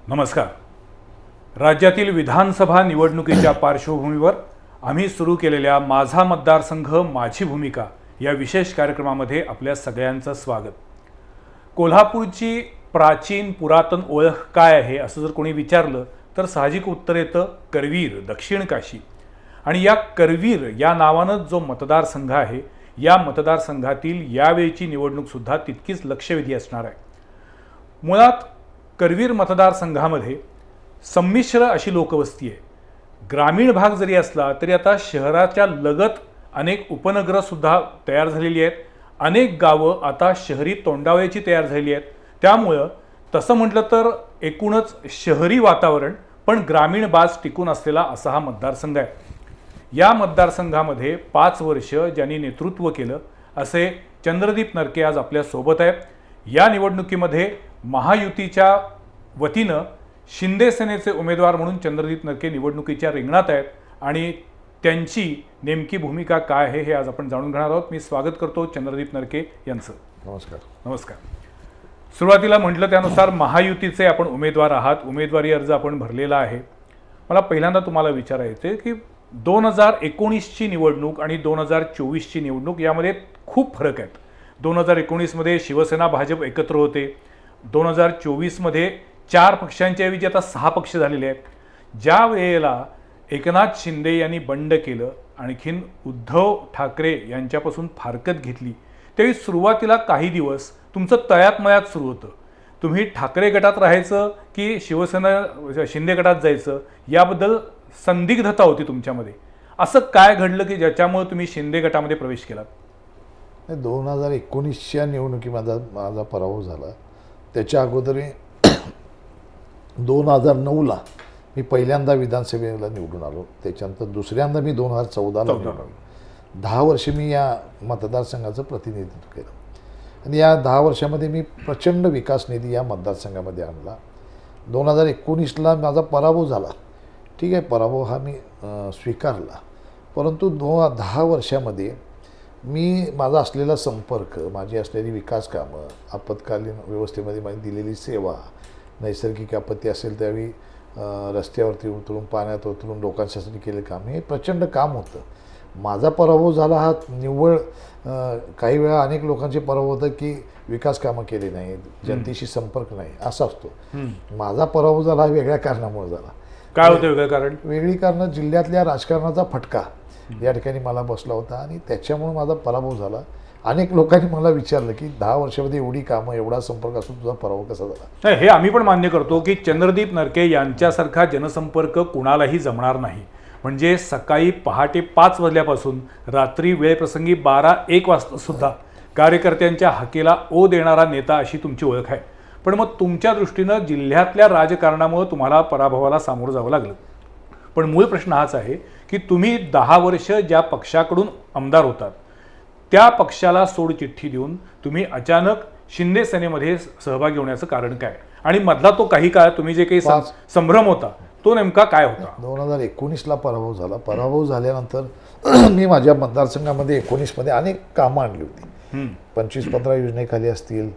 नमस्कार. राज्यातील विधानसभा निवडणुकीच्या पार्श्वभूमीवर आम्ही सुरू केलेल्या माझा मतदारसंघ माझी भूमिका या विशेष कार्यक्रमामध्ये आपल्या सगळ्यांचं स्वागत. कोल्हापूरची प्राचीन पुरातन ओळख काय आहे असं जर कोणी विचारलं तर साहजिक उत्तर येतं करवीर, दक्षिण काशी. आणि या करवीर या नावानं जो मतदारसंघ आहे या मतदारसंघातील यावेळची निवडणूकसुद्धा तितकीच लक्षवेधी असणार आहे. मुळात करवीर मतदारसंघामध्ये संमिश्र अशी लोकवस्ती आहे. ग्रामीण भाग जरी असला तरी आता शहराच्या लगत अनेक उपनगरंसुद्धा तयार झालेली आहेत. अनेक गावं आता शहरी तोंडावयाची तयार झालेली आहेत. त्यामुळं तसं म्हटलं तर एकूणच शहरी वातावरण पण ग्रामीण बाज टिकून असलेला असा हा मतदारसंघ आहे. या मतदारसंघामध्ये 5 वर्ष ज्यांनी नेतृत्व केलं असे चंद्रदीप नरके आज आपल्यासोबत आहेत. या निवडणुकीमध्ये महायुतीच्या वतीनं शिंदे सेनेचे उमेदवार म्हणून चंद्रदीप नरके निवडणुकीच्या रिंगणात आहेत आणि त्यांची नेमकी भूमिका काय आहे हे आज आपण जाणून घेणार आहोत. मी स्वागत करतो चंद्रदीप नरके यांचं. नमस्कार. नमस्कार. सुरुवातीला म्हटलं त्यानुसार महायुतीचे आपण उमेदवार आहात, उमेदवारी अर्ज आपण भरलेला आहे. मला पहिल्यांदा तुम्हाला विचारायचं आहे की 2019ची निवडणूक आणि 2024ची निवडणूक यामध्ये खूप फरक आहेत. 2019मध्ये शिवसेना भाजप एकत्र होते. 2024मध्ये 4 पक्षांच्या ऐवजी आता 6 पक्ष झालेले आहेत. ज्या वेळेला एकनाथ शिंदे यांनी बंड केलं, आणखीन उद्धव ठाकरे यांच्यापासून फारकत घेतली, त्यावेळी सुरुवातीला काही दिवस तुमचं तळ्यात मळ्यात सुरू होतं. तुम्ही ठाकरे गटात राहायचं की शिवसेना शिंदे गटात जायचं याबद्दल संदिग्धता होती तुमच्यामध्ये. असं काय घडलं की ज्याच्यामुळे तुम्ही शिंदे गटामध्ये प्रवेश केलात? 2019च्या निवडणुकीमध्ये माझा पराभव झाला. त्याच्या अगोदर 2009ला मी पहिल्यांदा विधानसभेला निवडून आलो. त्याच्यानंतर दुसऱ्यांदा मी 2014ला निवडून आलो. 10 वर्ष मी या मतदारसंघाचं प्रतिनिधित्व केलं आणि या 10 वर्षामध्ये मी प्रचंड विकास निधी या मतदारसंघामध्ये आणला. 2019ला माझा पराभव झाला. ठीक आहे, पराभव हा मी स्वीकारला. परंतु 10 वर्षामध्ये मी माझा असलेला संपर्क, माझी असलेली विकास कामं, आपत्कालीन व्यवस्थेमध्ये माझी दिलेली सेवा, नैसर्गिक आपत्ती असेल त्यावेळी रस्त्यावरती उतरून, पाण्यात उतरून लोकांसाठी केले काम, हे प्रचंड काम होतं. माझा पराभव झाला हा निव्वळ काही वेळा अनेक लोकांचे पराभव होतं की विकास कामं केली नाही, जनतेशी संपर्क नाही असा असतो. माझा पराभव झाला हा वेगळ्या कारणामुळे झाला. काय होतं वेगळं कारण? वेगळी कारणं, जिल्ह्यातल्या राजकारणाचा फटका या ठिकाणी मला बसला होता आणि त्याच्यामुळे माझा पराभव झाला. अनेक लोकांनी मला विचारलं की 10 वर्षामध्ये एवढी कामं, एवढा संपर्क असून तुझा पराभव कसा झाला? हे आम्ही पण मान्य करतो की चंद्रदीप नरके यांच्यासारखा जनसंपर्क कुणालाही जमणार नाही. म्हणजे सकाळी पहाटे 5 वाजल्यापासून रात्री वेळप्रसंगी 12-1 वाजता सुद्धा कार्यकर्त्यांच्या हाकेला ओ देणारा नेता अशी तुमची ओळख आहे. पण मग तुमच्या दृष्टीनं जिल्ह्यातल्या राजकारणामुळे तुम्हाला पराभवाला सामोरं जावं लागलं. पण मूळ प्रश्न हाच आहे की तुम्ही 10 वर्ष ज्या पक्षाकडून आमदार होतात त्या पक्षाला सोडचिठ्ठी देऊन तुम्ही अचानक शिंदे सेनेमध्ये सहभागी होण्याचं कारण काय? आणि मधला तो काही काळ तुम्ही जे काही संभ्रम होता तो नेमका काय होता? 2019ला पराभव झाला. पराभव झाल्यानंतर मी माझ्या मतदारसंघामध्ये 19मध्ये अनेक कामं आणली होती. 25-15 योजनेखाली असतील,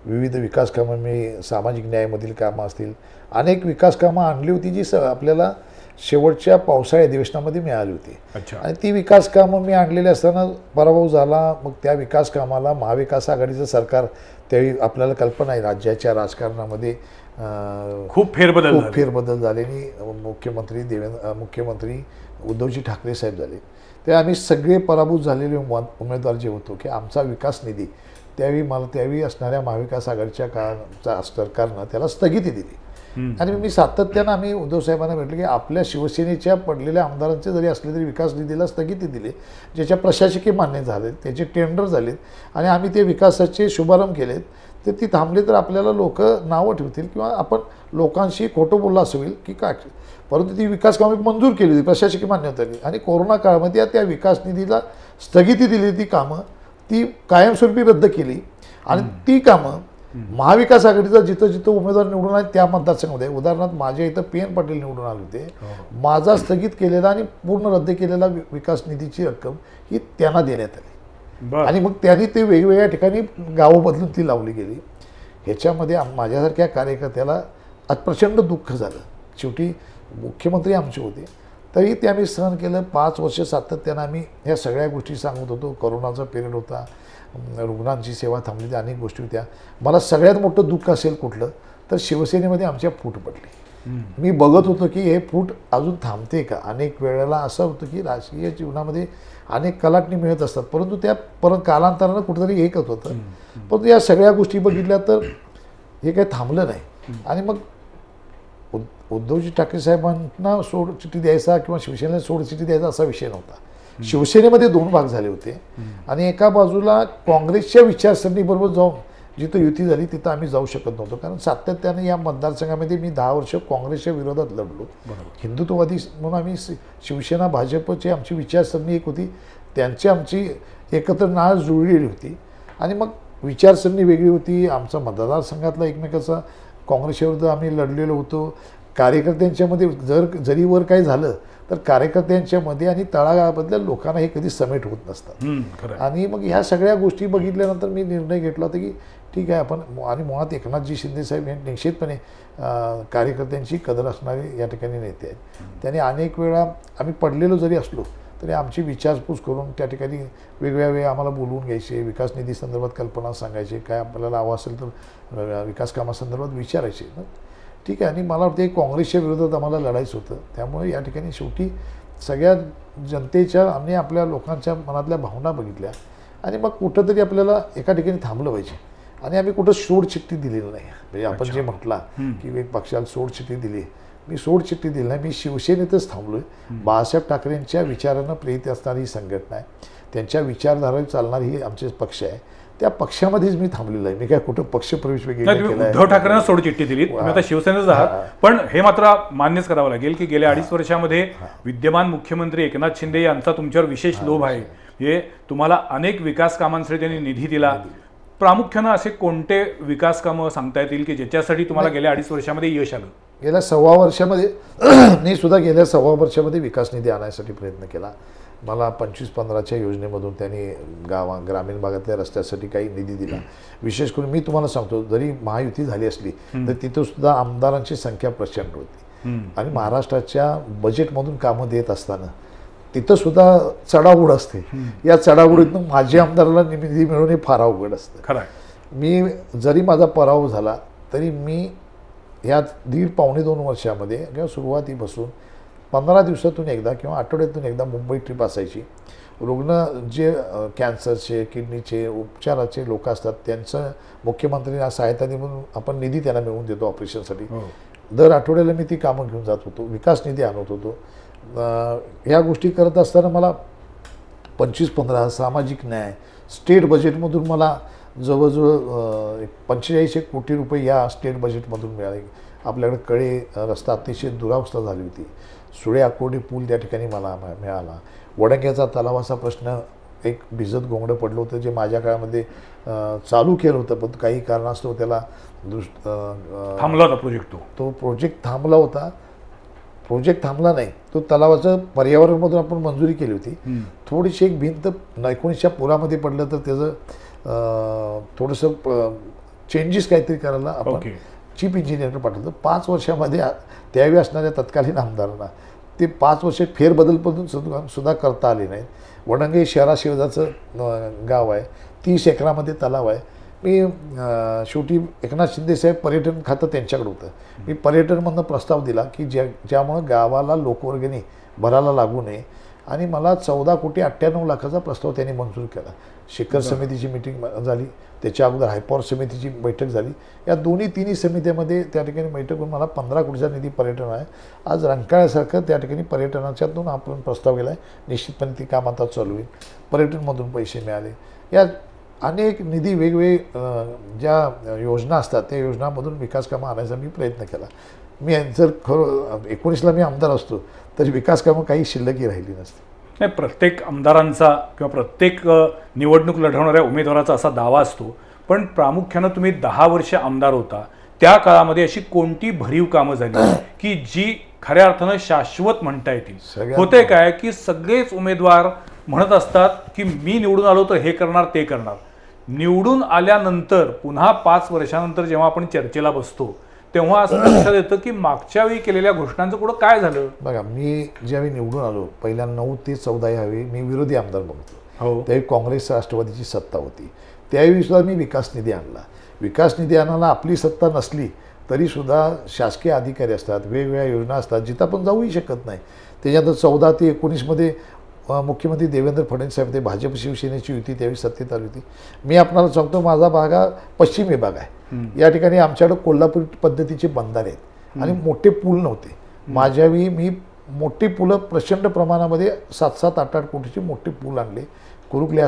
विविध विकास कामं, मी सामाजिक न्यायामधील कामं असतील, अनेक विकास कामं आणली होती जी आपल्याला शेवटच्या पावसाळी अधिवेशनामध्ये मिळाली होती. आणि ती विकास कामं मी आणलेली असताना पराभव झाला. मग त्या विकास कामाला महाविकास आघाडीचं सरकार, त्यावेळी आपल्याला कल्पना आहे राज्याच्या राजकारणामध्ये खूप फेरबदल झाले आणि मुख्यमंत्री उद्धवजी ठाकरे साहेब झाले. ते आम्ही सगळे पराभूत झालेले उमेदवार जे होतो की आमचा विकास निधी त्यावेळी असणाऱ्या महाविकास आघाडीच्या काळाच्या सरकारनं त्याला स्थगिती दिली. आणि मी सातत्यानं आम्ही उद्धव साहेबांना म्हटलं की आपल्या शिवसेनेच्या पडलेल्या आमदारांचे जरी असले तरी विकास निधीला स्थगिती दिली, ज्याच्या प्रशासकीय मान्य झाले, त्याचे टेंडर झालेत आणि आम्ही ते विकासाचे शुभारंभ केलेत. तर ती थांबली तर आपल्याला लोक नावं ठेवतील किंवा आपण लोकांशी खोटं बोललं असं होईल की काय. परंतु ती विकास कामे मंजूर केली होती, प्रशासकीय मान्यता दिली आणि कोरोना काळामध्ये त्या विकास निधीला स्थगिती दिली. ती कामं ती कायमस्वरूपी रद्द केली आणि ती कामं महाविकास आघाडीचा जिथं जिथं उमेदवार निवडून आले त्या मतदारसंघामध्ये, उदाहरणार्थ माझ्या इथं PN पाटील निवडून आले होते, माझा स्थगित केलेला आणि पूर्ण रद्द केलेला विकास निधीची रक्कम ही त्यांना देण्यात आली आणि मग त्यांनी ते वेगवेगळ्या ठिकाणी गावं बदलून ती लावली गेली. ह्याच्यामध्ये माझ्यासारख्या कार्यकर्त्याला आज प्रचंड दुःख झालं. शेवटी मुख्यमंत्री आमचे होते, तरी ते आम्ही सहन केलं. 5 वर्ष सातत्यानं आम्ही ह्या सगळ्या गोष्टी सांगत होतो. करोनाचा पिरियड होता, रुग्णांची सेवा थांबली, अनेक गोष्टी होत्या. मला सगळ्यात मोठं दुःख असेल कुठलं तर शिवसेनेमध्ये आमच्या फूट पडली. मी बघत होतो की हे फूट अजून थांबते का. अनेक वेळेला असं होतं की राजकीय जीवनामध्ये अनेक कलाटणी मिळत असतात, परंतु त्या परत कालांतरानं कुठेतरी एकच होतं. परंतु या सगळ्या गोष्टी बघितल्या तर हे काही थांबलं नाही. आणि मग उद्धवजी ठाकरे साहेबांना सोडचिठ्ठी द्यायचा किंवा शिवसेनेला सोडचिठ्ठी द्यायचा असा विषय नव्हता. शिवसेनेमध्ये 2 भाग झाले होते आणि एका बाजूला काँग्रेसच्या विचारसरणीबरोबर जाऊन जिथं युती झाली तिथं आम्ही जाऊ शकत नव्हतो. कारण सातत्याने या मतदारसंघामध्ये मी 10 वर्ष काँग्रेसच्या विरोधात लढलो. हिंदुत्ववादी म्हणून आम्ही शिवसेना भाजपची आमची विचारसरणी एक होती, त्यांची आमची एकत्र नाळ जुळलेली होती आणि मग विचारसरणी वेगळी होती. आमचा मतदारसंघातला एकमेकाचा काँग्रेसविरुद्ध आम्ही लढलेलो होतो. कार्यकर्त्यांच्यामध्ये जरी वर काही झालं तर कार्यकर्त्यांच्यामध्ये आणि तळागाळामधल्या लोकांना हे कधी समेट होत नसतात. आणि मग ह्या सगळ्या गोष्टी बघितल्यानंतर मी निर्णय घेतला होता की ठीक आहे आपण, आणि मुळात एकनाथजी शिंदे साहेब हे निश्चितपणे कार्यकर्त्यांची कदर असणारे या ठिकाणी नेते आहेत. त्यांनी अनेक वेळा आम्ही पडलेलो जरी असलो तरी आमची विचारपूस करून त्या ठिकाणी वेगवेगळ्या वेळी आम्हाला बोलवून घ्यायचे, विकास निधी संदर्भात कल्पना सांगायचे, काय आपल्याला हवं असेल तर विकास कामासंदर्भात विचारायचे. ठीक आहे. आणि मला वाटतं काँग्रेसच्या विरोधात आम्हाला लढायचं होतं. त्यामुळे या ठिकाणी शेवटी सगळ्या जनतेच्या आणि आपल्या लोकांच्या मनातल्या भावना बघितल्या आणि मग कुठंतरी आपल्याला एका ठिकाणी थांबलं पाहिजे. आणि आम्ही कुठं सोडचिठ्ठी दिलेली नाही. म्हणजे आपण जे म्हटला की एक पक्षाला सोडचिठ्ठी दिली, मी सोडचिठ्ठी दिली नाही. मी शिवसेनेतच थांबलो आहे. बाळासाहेब ठाकरेंच्या विचारानं प्रेरित असणारी ही संघटना आहे, त्यांच्या विचारधारेवर चालणारी ही आमचे पक्ष आहे, त्या पक्षामध्येच मी थांबलेलो आहे. मी काय कुठं पक्षप्रवेश वगैरे केला. उद्धव ठाकरेंना सोडचिठ्ठी दिली, तुम्ही आता शिवसेनेच आहात. पण हे मात्र मान्यच करावं लागेल की गेल्या 2.5 वर्षामध्ये विद्यमान मुख्यमंत्री एकनाथ शिंदे यांचा तुमच्यावर विशेष लोभ आहे. हे तुम्हाला अनेक विकास कामांसाठी त्यांनी निधी दिला. प्रामुख्यानं असे कोणते विकास कामं सांगता येतील की ज्याच्यासाठी तुम्हाला गेल्या 2.5 वर्षामध्ये यश आलं? गेल्या 1.25 वर्षामध्ये मी सुद्धा गेल्या 1.25 वर्षामध्ये विकास निधी आणण्यासाठी प्रयत्न केला. मला 25-15च्या योजनेमधून त्यांनी ग्रामीण भागातल्या रस्त्यासाठी काही निधी दिला. विशेष करून मी तुम्हाला सांगतो, जरी महायुती झाली असली तर तिथं सुद्धा आमदारांची संख्या प्रचंड होती आणि महाराष्ट्राच्या बजेटमधून कामं देत असताना तिथं सुद्धा चढाओढ असते. या चढाओढीतून माझ्या आमदाराला निधी मिळवणे हे फार अवघड असतं. खरं. मी जरी माझा पराभव झाला तरी मी ह्या 1.5-2 वर्षामध्ये किंवा सुरुवातीपासून 15 दिवसातून एकदा किंवा आठवड्यातून एकदा मुंबई ट्रिप असायची. रुग्ण जे कॅन्सरचे, किडनीचे उपचाराचे लोक असतात त्यांचं मुख्यमंत्र्यांना सहायता म्हणून आपण निधी त्यांना मिळवून देतो ऑपरेशनसाठी. दर आठवड्याला मी ती कामं घेऊन जात होतो, विकास निधी आणत होतो. ह्या गोष्टी करत असताना मला 25-15 सामाजिक न्याय स्टेट बजेटमधून मला जवळजवळ 45 कोटी रुपये या स्टेट बजेटमधून मिळाले. आपल्याकडे कळे रस्ता अतिशय दुरावस्था झाली होती. सुळे आकोडी पूल त्या ठिकाणी मला मिळाला. वडंग्याचा तलावाचा प्रश्न एक भिजत गोंगडं पडलं होतं, जे माझ्या काळामध्ये चालू केलं होतं, पण काही कारणास्तव त्याला थांबला होता प्रोजेक्ट. तो प्रोजेक्ट थांबला होता. प्रोजेक्ट थांबला नाही, तो तलावाचं पर्यावरणमधून आपण मंजुरी केली होती. थोडीशी एक भिंत 19च्या पुरामध्ये पडलं तर त्याचं थोडंसं चेंजेस काहीतरी करायला आपण चीफ इंजिनिअरकडे पाठवलं. 5 वर्षामध्ये त्यावेळी असणाऱ्या तत्कालीन आमदारांना ते 5 वर्ष फेरबदल पण सुद्धा करता आले नाहीत. वडंगे शहराशेजाचं गाव आहे, 30 एकरामध्ये तलाव आहे. मी शेवटी एकनाथ शिंदे साहेब पर्यटन खातं त्यांच्याकडे होतं. मी पर्यटनमधनं प्रस्ताव दिला की ज्यामुळं गावाला लोकवर्गणी भरायला लागू नये आणि मला 14,98,00,000चा प्रस्ताव त्यांनी मंजूर केला. शिखर समितीची मीटिंग झाली, त्याच्या अगोदर हायपॉवर समितीची बैठक झाली. या तिन्ही समित्यामध्ये त्या ठिकाणी बैठक करून मला 15 कोटीचा निधी पर्यटन आहे. आज रंकाळ्यासारखं त्या ठिकाणी पर्यटनाच्यातून आपण प्रस्ताव केला आहे. निश्चितपणे ती काम आता चालू होईल. पर्यटनमधून पैसे मिळाले. या अनेक निधी वेगवेगळे ज्या योजना असतात त्या योजनांमधून विकास कामं आणायचा मी प्रयत्न केला. मी जर खरं 19ला मी आमदार असतो तरी विकास कामं काही शिल्लकी राहिली नसते. नाही, प्रत्येक आमदारांचा किंवा प्रत्येक निवडणूक लढवणाऱ्या उमेदवाराचा असा दावा असतो. पण प्रामुख्यानं तुम्ही 10 वर्ष आमदार होता, त्या काळामध्ये अशी कोणती भरीव कामं झाली की जी खऱ्या अर्थानं शाश्वत म्हणता येतील? होते काय की सगळेच उमेदवार म्हणत असतात की मी निवडून आलो तर हे करणार ते करणार. निवडून आल्यानंतर पुन्हा 5 वर्षानंतर जेव्हा आपण चर्चेला बसतो तेव्हा असं लक्षात येतं की मागच्या वेळी केलेल्या घोषणांचं कुठं काय झालं. बघा, मी ज्यावेळी निवडून आलो पहिल्या 9 ते 14 यावेळी मी विरोधी आमदार बघतो. त्यावेळी काँग्रेस राष्ट्रवादीची सत्ता होती. त्यावेळी सुद्धा मी विकास निधी आणला. विकास निधी आणायला आपली सत्ता नसली तरीसुद्धा शासकीय अधिकारी असतात, वेगवेगळ्या योजना असतात, जिथं आपण जाऊही शकत नाही. त्याच्यानंतर 14 ते 19मध्ये मुख्यमंत्री देवेंद्र फडणवीस साहेब ते भाजप शिवसेनेची युती त्यावेळी सत्तेत आली होती. मी आपल्याला सांगतो, माझा भाग हा पश्चिम विभाग आहे. या ठिकाणी आमच्याकडे कोल्हापूर पद्धतीचे बंधारे आहेत आणि मोठे पूल नव्हते. माझ्यावेळी मी मोठी पुलं प्रचंड प्रमाणामध्ये 7-7, 8-8 कोटीचे मोठे पूल आणले. कुरुकले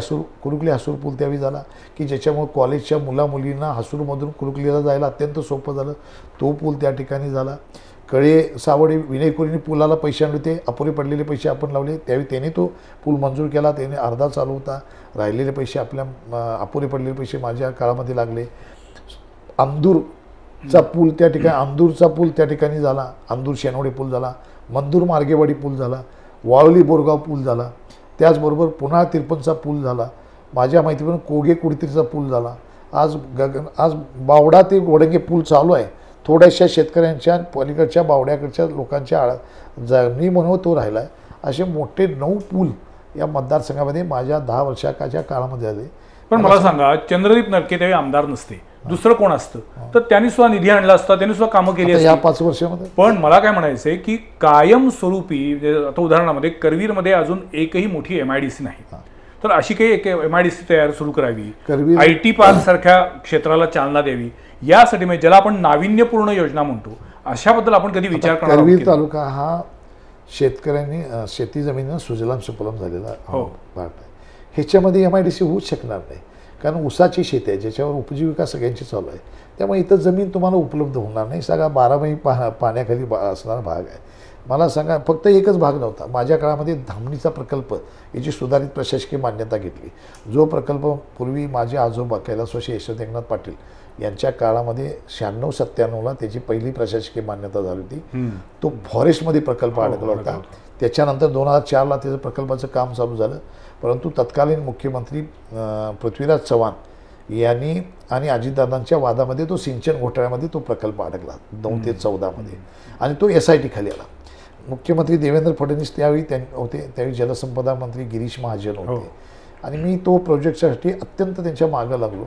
हसूर पूल त्यावेळी झाला की ज्याच्यामुळे कॉलेजच्या मुलामुलींना हसूरमधून कुरुकलीला जायला अत्यंत सोपं झालं. तो पूल त्या ठिकाणी झाला. कळे सावडे विनय कोरींनी पुलाला पैसे आणले होते, अपुरे पडलेले पैसे आपण लावले. त्यावेळी त्याने तो पूल मंजूर केला. त्याने अर्धा चालू होता. राहिलेले पैसे अपुरे पडलेले पैसे माझ्या काळामध्ये लागले. अंदूरचा पूल त्या ठिकाणी झाला. अंदूर शेनवडे पूल झाला. मंदूर मार्गेवाडी पूल झाला. वाळवली बोरगाव पूल झाला. त्याचबरोबर पुन्हा 53चा पूल झाला. माझ्या माहितीप्रमाणे कोगे कुडतीचा पूल झाला. आज बावडा ते गोडंगे पूल चालू आहे. थोड्याशा शेतकऱ्यांच्या पलीकडच्या बावड्याकडच्या लोकांच्या जमिनी म्हणून तो राहिला आहे. असे मोठे 9 पूल या मतदारसंघामध्ये माझ्या 10 वर्षाच्या काळामध्ये आले. पण मला सांगा, चंद्रदीप नरके त्यावेळी आमदार नसते, दुसरं कोण असतं तर त्यांनी सुद्धा निधी आणला असता, त्यांनी सुद्धा कामं केली असती या 5 वर्षामध्ये. पण मला काय म्हणायचंय की कायमस्वरूपी आता उदाहरणामध्ये करवीरमध्ये अजून एकही मोठी MIDC नाही, तर अशी काही एक MIDC तयार सुरू करावी, IT पार्क सारख्या क्षेत्राला चालना द्यावी, यासाठी म्हणजे ज्याला आपण नाविन्यपूर्ण योजना म्हणतो अशाबद्दल आपण कधी विचार करणार? करवीर तालुका हा शेतकऱ्यांनी शेती जमिनीनं सुजलाम सुफलाम झालेला भाग आहे. ह्याच्यामध्ये MIDC होऊच शकणार नाही, कारण ऊसाची शेती आहे ज्याच्यावर उपजीविका सगळ्यांची चालू आहे. त्यामुळे इथं जमीन तुम्हाला उपलब्ध होणार नाही. सगळा 12 महिने पाण्याखाली असणारा भाग आहे. मला सांगा, फक्त एकच भाग नव्हता माझ्या काळामध्ये. धामणीचा प्रकल्प याची सुधारित प्रशासकीय मान्यता घेतली. जो प्रकल्प पूर्वी माझे आजोबा कैलासवासी यशवंत एकनाथ पाटील यांच्या काळामध्ये 96-97ला त्याची पहिली प्रशासकीय मान्यता झाली होती. तो फॉरेस्टमध्ये प्रकल्प अडकला होता. त्याच्यानंतर 2004ला त्याचं प्रकल्पाचं काम चालू झालं. परंतु तत्कालीन मुख्यमंत्री पृथ्वीराज चव्हाण यांनी आणि अजितदादांच्या वादामध्ये तो सिंचन घोटाळ्यामध्ये तो प्रकल्प अडकला 9 ते 14मध्ये आणि तो SIT खाली आला. मुख्यमंत्री देवेंद्र फडणवीस त्यावेळी होते. त्यावेळी जलसंपदा मंत्री गिरीश महाजन होते आणि मी तो प्रोजेक्टसाठी अत्यंत त्यांच्या मागं लागलो.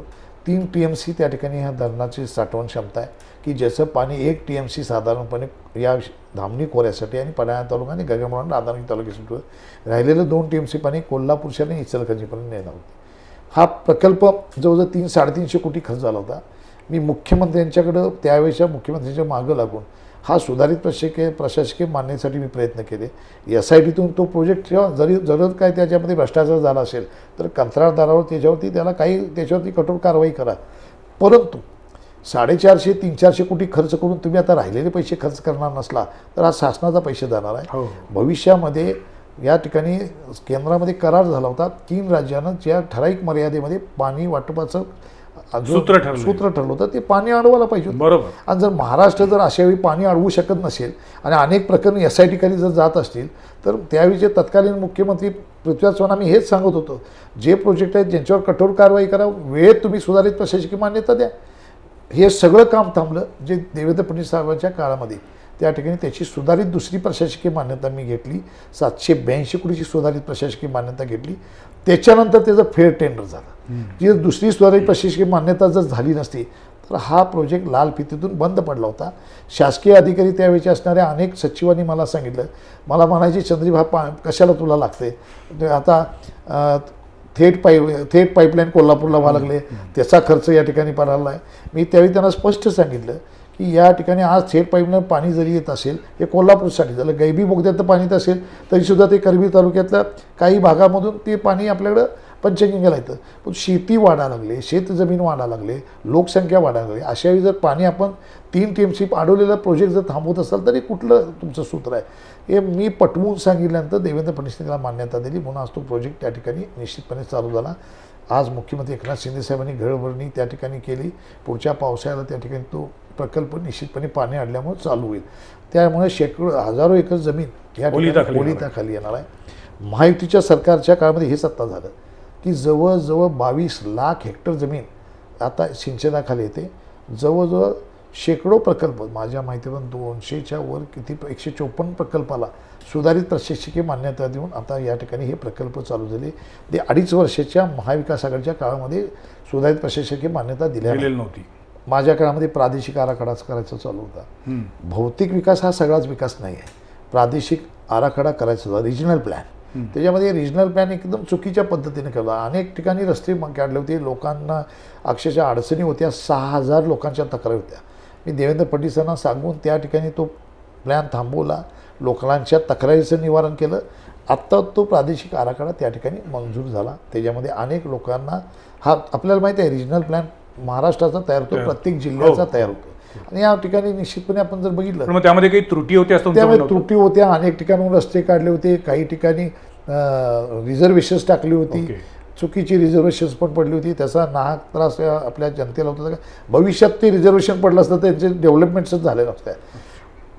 3 TMC त्या ठिकाणी ह्या धरणाची साठवण क्षमता आहे की ज्याचं पाणी 1 TMC साधारणपणे या धामणी खोऱ्यासाठी आणि पन्हाळा तालुका आणि गगनबावडा राधानगरी तालुक्यासाठी, राहिलेलं 2 TMC पाणी कोल्हापूरच्या आणि इचलकरंजीपर्यंत नेणार होते. हा प्रकल्प जवळजवळ 300-350 कोटी खर्च झाला होता. मी मुख्यमंत्र्यांच्याकडं त्यावेळेच्या मुख्यमंत्र्यांच्या मागं लागून हा सुधारित प्रशासकीय मान्यतेसाठी मी प्रयत्न केले. SITतून तो प्रोजेक्ट ठेवा, जर काय त्याच्यामध्ये भ्रष्टाचार झाला असेल तर कंत्राटदारावर त्याच्यावरती कठोर कारवाई करा. परंतु 450-300 कोटी खर्च करून तुम्ही आता राहिलेले पैसे खर्च करणार नसला तर हा शासनाचा पैसे जाणार आहे. भविष्यामध्ये या ठिकाणी केंद्रामध्ये करार झाला होता. 3 राज्यांना ज्या ठराविक मर्यादेमध्ये पाणी वाटपाचं सूत्र ठरलं होतं ते पाणी अडवायला पाहिजे बरोबर. आणि जर महाराष्ट्र जर अशा वेळी पाणी अडवू शकत नसेल आणि अनेक प्रकरणी SIT खाली जर जात असतील तर त्यावेळीचे तत्कालीन मुख्यमंत्री पृथ्वीराज चव्हाण आम्ही हेच सांगत होतो, जे प्रोजेक्ट आहेत ज्यांच्यावर कठोर कारवाई करा, वेळेत तुम्ही सुधारित प्रशासकीय मान्यता द्या. हे सगळं काम थांबलं जे देवेंद्र फडणवीस साहेबांच्या काळामध्ये. त्या ठिकाणी त्याची सुधारित दुसरी प्रशासकीय मान्यता मी घेतली. 782 कोटीची सुधारित प्रशासकीय मान्यता घेतली. त्याच्यानंतर त्याचं फेअर टेंडर झालं. जी दुसरी सुधारित प्रशासकीय मान्यता जर झाली नसती तर हा प्रोजेक्ट लाल फितीतून बंद पडला होता. शासकीय अधिकारी त्यावेळेचे असणाऱ्या अनेक सचिवांनी मला सांगितलं, मला म्हणायचे चंद्रीभाग कशाला तुला लागते, आता थेट पाईपलाईन कोल्हापूरला व्हायला लागले, त्याचा खर्च या ठिकाणी पडायला आहे. मी त्यावेळी त्यांना स्पष्ट सांगितलं की या ठिकाणी आज थेट पाईपलाईन पाणी जरी येत असेल हे कोल्हापूरसाठी झालं, गैबी बोगद्यात पाणी येत असेल तरीसुद्धा ते करवीर तालुक्यातल्या काही भागामधून ते पाणी आपल्याकडं पंचगंगेला येतं. पण शेती वाढायला लागले, शेतजमीन वाढायला लागले, लोकसंख्या वाढायला लागली. अशावेळी जर पाणी आपण 3 TMC अडवलेला प्रोजेक्ट जर थांबवत असाल तरी कुठलं तुमचं सूत्र आहे हे मी पटवून सांगितल्यानंतर देवेंद्र फडणवीसने त्याला मान्यता दिली. म्हणून आज तो प्रोजेक्ट त्या ठिकाणी निश्चितपणे चालू झाला. आज मुख्यमंत्री एकनाथ शिंदे साहेबांनी घरभरणी त्या ठिकाणी केली. पुढच्या पावसाळ्याला त्या ठिकाणी तो प्रकल्प निश्चितपणे पाणी आणल्यामुळे चालू होईल. त्यामुळे हजारो एकर जमीन या ओलिताखाली येणार आहे. महायुतीच्या सरकारच्या काळामध्ये हे सत्ता झालं की जवळजवळ 22 लाख हेक्टर जमीन आता सिंचनाखाली येते. जवळजवळ शेकडो प्रकल्प, माझ्या माहितीवरून 200च्या वर किती 154 प्रकल्पाला सुधारित प्रशासकीय मान्यता देऊन आता या ठिकाणी हे प्रकल्प चालू झाले. ते 2.5 वर्षाच्या महाविकास आघाडीच्या काळामध्ये सुधारित प्रशासकीय मान्यता दिलेली नव्हती. माझ्या काळामध्ये प्रादेशिक आराखडाच करायचा चालू होता. भौतिक विकास हा सगळाच विकास नाही आहे, प्रादेशिक आराखडा करायचा होता, रिजनल प्लॅन. त्याच्यामध्ये रिजनल प्लॅन एकदम चुकीच्या पद्धतीने केला. अनेक ठिकाणी रस्ते काढले होते, लोकांना अक्षरशः अडचणी होत्या. 6,000 लोकांच्या तक्रारी होत्या. मी देवेंद्र फडणवीसांना सांगून त्या ठिकाणी तो प्लॅन थांबवला, लोकांच्या तक्रारीचं निवारण केलं. आत्ता तो प्रादेशिक आराखडा त्या ठिकाणी मंजूर झाला. त्याच्यामध्ये अनेक लोकांना हा आपल्याला माहिती आहे रिजनल प्लॅन महाराष्ट्राचा तयार होतो, प्रत्येक जिल्ह्याचा तयार होतो. आणि या ठिकाणी निश्चितपणे आपण जर बघितलं मग त्यामध्ये काही त्रुटी होत्या असं त्यामध्ये त्रुटी होत्या. अनेक ठिकाणून रस्ते काढले होते, काही ठिकाणी रिझर्वेशन्स टाकली होती, चुकीची रिझर्वेशन्स पण पडली होती. त्याचा नाहक त्रास आपल्या जनतेला होता. भविष्यात ते रिझर्वेशन पडलं असतं तर त्यांचे डेव्हलपमेंट्सच झाले नसतं.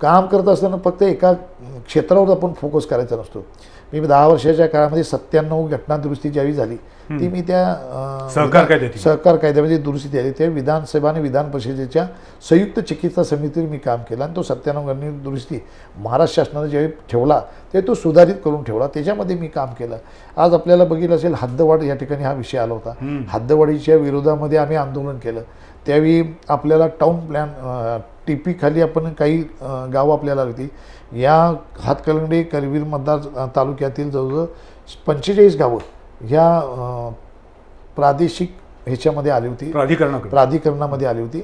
काम करत असताना फक्त एका क्षेत्रावर आपण फोकस करायचा नसतो. मी 10 वर्षाच्या काळामध्ये 97 घटना दुरुस्ती ज्यावेळी झाली ती मी त्या सहकार कायद्यामध्ये दुरुस्ती आली त्या विधानसभा आणि विधान परिषदेच्या संयुक्त चिकित्सा समितीवर मी काम केलं. आणि तो 97 घटना दुरुस्ती महाराष्ट्र शासनाने ज्यावेळी ठेवला ते तो सुधारित करून ठेवला, त्याच्यामध्ये मी काम केलं. आज आपल्याला बघितलं असेल हद्दवाढ या ठिकाणी हा विषय आला होता. हद्दवाढीच्या विरोधामध्ये आम्ही आंदोलन केलं. त्यावेळी आपल्याला टाउन प्लॅन TP खाली आपण काही गावं आपल्याला होती. या हातकलंगडे करवीर मतदार तालुक्यातील जवळजवळ 45 गावं ह्या प्रादेशिक ह्याच्यामध्ये आली होती, प्राधिकरणामध्ये आली होती.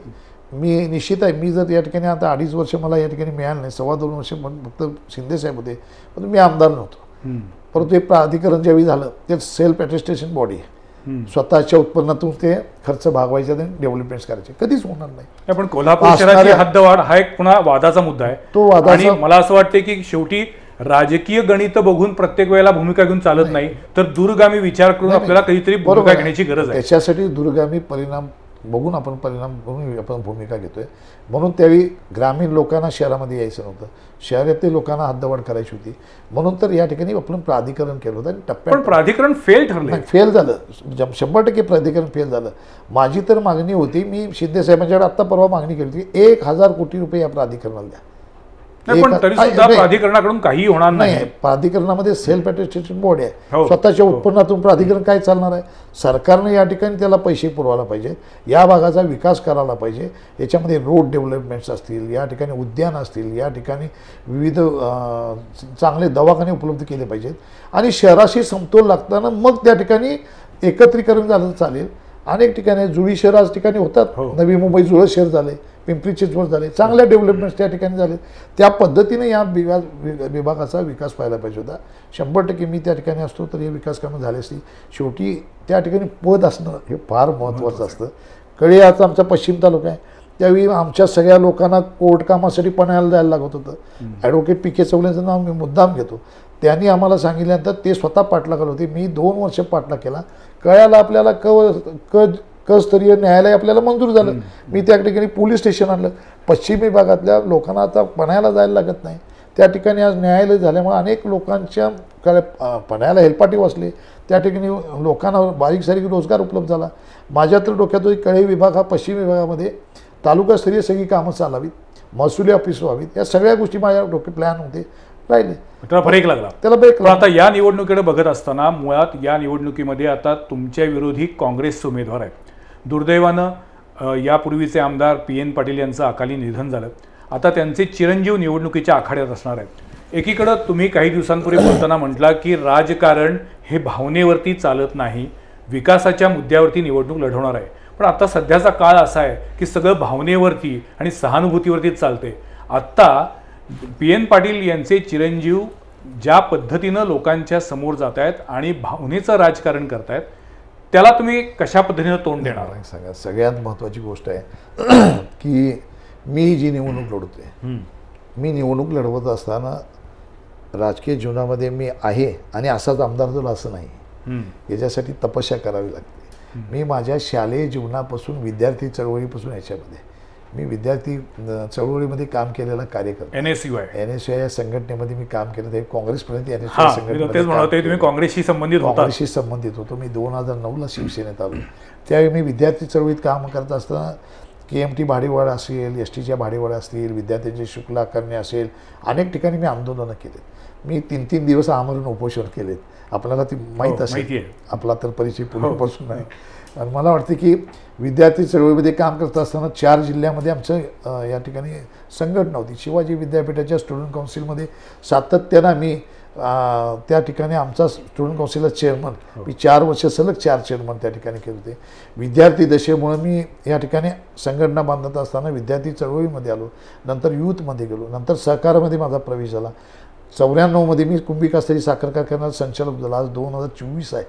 मी निश्चित आहे मी जर या ठिकाणी आता 2.5 वर्ष मला या ठिकाणी मिळालं नाही, 2.25 वर्ष फक्त शिंदेसाहेब होते, पण मी आमदार नव्हतो. परंतु हे प्राधिकरण ज्यावेळी झालं ते सेल्फ अटेस्टेशन बॉडी आहे. स्वतःच्या उत्पन्नातून ते खर्च भागवायचे आणि डेव्हलपमेंट करायचे, कधीच होणार नाही. पण कोल्हापूर शहराची हद्दवाढ हा एक पुन्हा वादाचा मुद्दा आहे. तो वादाचा, आणि मला असं वाटतं की शेवटी राजकीय गणित बघून प्रत्येक वेळेला भूमिका घेऊन चालत नाही, तर दूरगामी विचार करून आपल्याला काहीतरी भूमिका घेण्याची गरज आहे. त्याच्यासाठी दूरगामी परिणाम बघून आपण भूमिका घेतोय. म्हणून त्यावेळी ग्रामीण लोकांना शहरामध्ये यायचं नव्हतं, शहरातील लोकांना हद्दवाढ करायची होती. म्हणून तर या ठिकाणी आपण प्राधिकरण केलं होतं. पण प्राधिकरण फेल ठरलं, फेल झालं, 100% प्राधिकरण फेल झालं. माझी तर मागणी होती, मी शिंदे साहेबांच्याकडे आत्ता परवा मागणी केली होती, 1,000 कोटी रुपये या प्राधिकरणाला द्या. पण तरी सुद्धा प्राधिकरणाकडून काही होणार नाही. प्राधिकरणामध्ये सेल्फ अटेस्टेशन बोर्ड आहे, स्वतःच्या उत्पन्नातून प्राधिकरण काय चालणार आहे. सरकारने या ठिकाणी त्याला पैसे पुरवायला पाहिजे, या भागाचा विकास करायला पाहिजे. याच्यामध्ये रोड डेव्हलपमेंट्स असतील, या ठिकाणी उद्यान असतील, या ठिकाणी विविध चांगले दवाखाने उपलब्ध केले पाहिजेत. आणि शहराशी समतोल लागताना मग त्या ठिकाणी एकत्रीकरण झालं चालेल. अनेक ठिकाणी जुळी शहर आज ठिकाणी होतात, नवी मुंबई जुळं शहर झाले, पिंपरी चिंचवड झाले, चांगल्या डेव्हलपमेंट्स त्या ठिकाणी झाले. त्या पद्धतीने या विभागाचा विकास व्हायला पाहिजे होता. 100% मी त्या ठिकाणी असतो तर हे विकास कामं झाले असती. शेवटी त्या ठिकाणी पद असणं हे फार महत्त्वाचं असतं. कळेयाचा आमचा पश्चिम तालुका आहे, त्यावेळी आमच्या सगळ्या लोकांना कोर्ट कामासाठी पण्याला जायला लागत होतं. ॲडव्होकेट PK चौगलेंचं नाव मी मुद्दाम घेतो. त्यांनी आम्हाला सांगितल्यानंतर ते स्वतः पाठलाग होते. मी 2 वर्ष पाठलाग केला. कळ्याला आपल्याला स्तरीय न्यायालय आपल्याला मंजूर झालं. मी त्या ठिकाणी पोलीस स्टेशन आणलं. पश्चिमी भागातल्या लोकांना आता पण्याला जायला लागत नाही. त्या ठिकाणी आज न्यायालय झाल्यामुळे अनेक लोकांच्या पण्याला हेलपाटी वाचले. त्या ठिकाणी लोकांना बारीक सारीक रोजगार उपलब्ध झाला. माझ्या तर डोक्यात होती कळे विभाग हा पश्चिम विभागामध्ये तालुकास्तरीय सगळी कामं चालावीत, महसुली ऑफिस व्हावीत. या सगळ्या गोष्टी माझ्या डोक्यात प्लॅन होते, राहिले. त्याला ब्रेक लागला. पण आता या निवडणुकीकडे बघत असताना मुळात या निवडणुकीमध्ये आता तुमच्या विरोधी काँग्रेसचे उमेदवार आहेत. दुर्दैवानं यापूर्वीचे आमदार PN पाटील यांचं अकाली निधन झालं. आता त्यांचे चिरंजीव निवडणुकीच्या आखाड्यात असणार आहेत. एकीकडं तुम्ही काही दिवसांपूर्वी बोलताना म्हटला की राजकारण हे भावनेवरती चालत नाही, विकासाच्या मुद्द्यावरती निवडणूक लढवणार आहे. पण आता सध्याचा काळ असा आहे की सगळं भावनेवरती आणि सहानुभूतीवरतीच चालते. आत्ता PN पाटील यांचे चिरंजीव ज्या पद्धतीनं लोकांच्या समोर जात आहेत आणि भावनेचं राजकारण करतायत, त्याला तुम्ही कशा पद्धतीनं तोंड देणार? सांगा. सगळ्यात महत्त्वाची गोष्ट आहे की मी जी निवडणूक लढवतोय, मी निवडणूक लढवत असताना राजकीय जीवनामध्ये मी आहे आणि असाच आमदार झालो असं नाही. याच्यासाठी तपस्या करावी लागते. मी माझ्या शालेय जीवनापासून विद्यार्थी चळवळीपासून याच्यामध्ये मी विद्यार्थी चळवळीमध्ये काम केलेला कार्यकर्ता. NSY या संघटनेमध्ये मी काम केलं. ते काँग्रेसपर्यंत NSY संघटनेमध्ये काँग्रेसशी संबंधित होतो. मी 2009ला शिवसेनेत आलो. त्यावेळी मी विद्यार्थी चळवळीत काम करत असताना KMT भाडेवाढ असेल, STच्या भाडेवाढ असतील, विद्यार्थ्यांची शुल्क आकारणी असेल, अनेक ठिकाणी मी आंदोलनं केलेत. मी 3-3 दिवस आमरण उपोषण केलेत. आपल्याला ती माहीत असेल, आपला तर परिचय पूर्वीपासून आहे. आणि मला वाटते की विद्यार्थी चळवळीमध्ये काम करत असताना 4 जिल्ह्यामध्ये आमचं या ठिकाणी संघटना होती. शिवाजी विद्यापीठाच्या स्टुडंट काउन्सिलमध्ये सातत्यानं मी त्या ठिकाणी आमचा स्टुडंट काउन्सिलचा चेअरमन, मी 4 वर्ष सलग 4 चेअरमन त्या ठिकाणी केले होते. विद्यार्थी दशेमुळे मी या ठिकाणी संघटना बांधत असताना विद्यार्थी चळवळीमध्ये आलो, नंतर यूथमध्ये गेलो, नंतर सहकारामध्ये माझा प्रवेश झाला. 94मध्ये मी कुंभिकास्तरी साखर कारखान्याचा संचालक झाला. आज 2024 आहे.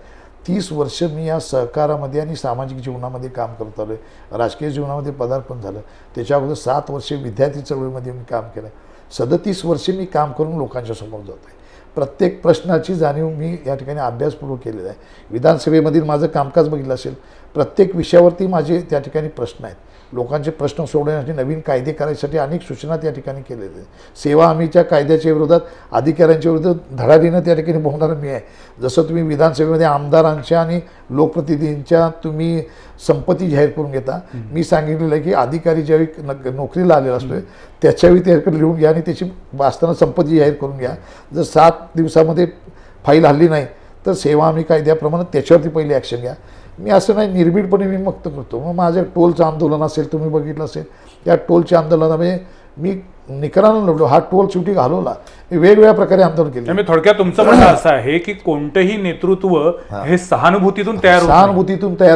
30 वर्ष मी या सहकारामध्ये आणि सामाजिक जीवनामध्ये काम करत आलो आहे. राजकीय जीवनामध्ये पदार्पण झालं. त्याच्या अगोदर 7 वर्षे विद्यार्थी चळवळीमध्ये मी काम केलं. 37 वर्षे मी काम करून लोकांच्या समोर जातो आहे. प्रत्येक प्रश्नाची जाणीव मी या ठिकाणी अभ्यासपूर्वक केलेला आहे. विधानसभेमधील माझं कामकाज बघितलं असेल, प्रत्येक विषयावरती माझे त्या ठिकाणी प्रश्न आहेत. लोकांचे प्रश्न सोडवण्यासाठी नवीन कायदे करायसाठी अनेक सूचना त्या ठिकाणी केलेल्या आहेत. सेवा हमीच्या कायद्याच्या विरोधात अधिकाऱ्यांच्या विरोधात धडाडीनं त्या ठिकाणी बोलणारं मी आहे. जसं तुम्ही विधानसभेमध्ये आमदारांच्या आणि लोकप्रतिनिधींच्या तुम्ही संपत्ती जाहीर करून घेता, मी सांगितलेलं आहे की अधिकारी ज्यावेळी नोकरीला आलेला असतोय त्याच्यावेळी त्याकडे लिहून घ्या आणि त्याची वाचताना संपत्ती जाहीर करून घ्या. जर 7 दिवसामध्ये फाईल हल्ली नाही तर सेवा हमी कायद्याप्रमाणे त्याच्यावरती पहिली ॲक्शन घ्या. मी असं नाही, निर्भीडपणे मी व्यक्त करतो. मग माझं टोलचं आंदोलन असेल, तुम्ही बघितलं असेल, या टोलच्या आंदोलनामध्ये मी निकरानं लढलो. हा टोल शेवटी घालवला. मी वेगवेगळ्या प्रकारे आंदोलन केलं. मी थोडक्यात तुमचं म्हणणं असं आहे की कोणतंही नेतृत्व हे सहानुभूतीतून तयार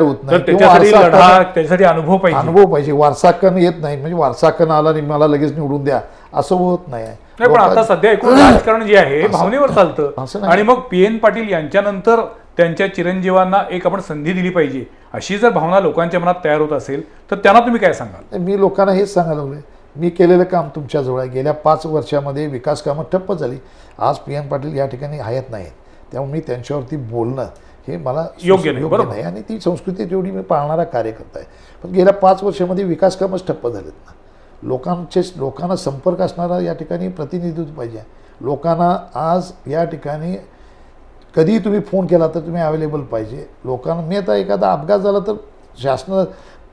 होत नाही. त्याच्यासाठी अनुभव पाहिजे. वारसाकन येत नाही, म्हणजे वारसाकन आला आणि मला लगेच निवडून द्या असं होत नाही. पण आता सध्या एकूण राजकारण जे आहे भावनेवर चालतं. आणि मग PN पाटील यांच्यानंतर त्यांच्या चिरंजीवांना एक आपण संधी दिली पाहिजे अशी जर भावना लोकांच्या मनात तयार होत असेल तर त्यांना तुम्ही काय सांगाल? मी लोकांना हेच सांगायला लागलोय, मी केलेलं काम तुमच्याजवळ आहे. गेल्या 5 वर्षामध्ये विकास कामं ठप्प झाली. आज PN पाटील या ठिकाणी हयात नाहीत, त्यामुळे मी त्यांच्यावरती बोलणं हे मला योग्य नाही. आणि ती संस्कृती तेवढी मी पाळणारा कार्यकर्ता आहे. पण गेल्या 5 वर्षामध्ये विकास कामच ठप्प झालेत ना. लोकांना संपर्क असणारा या ठिकाणी प्रतिनिधित्व पाहिजे. लोकांना आज या ठिकाणी कधी तुम्ही फोन केला तर तुम्ही अवेलेबल पाहिजे. लोकांना मी आता एखादा अपघात झाला तर शासन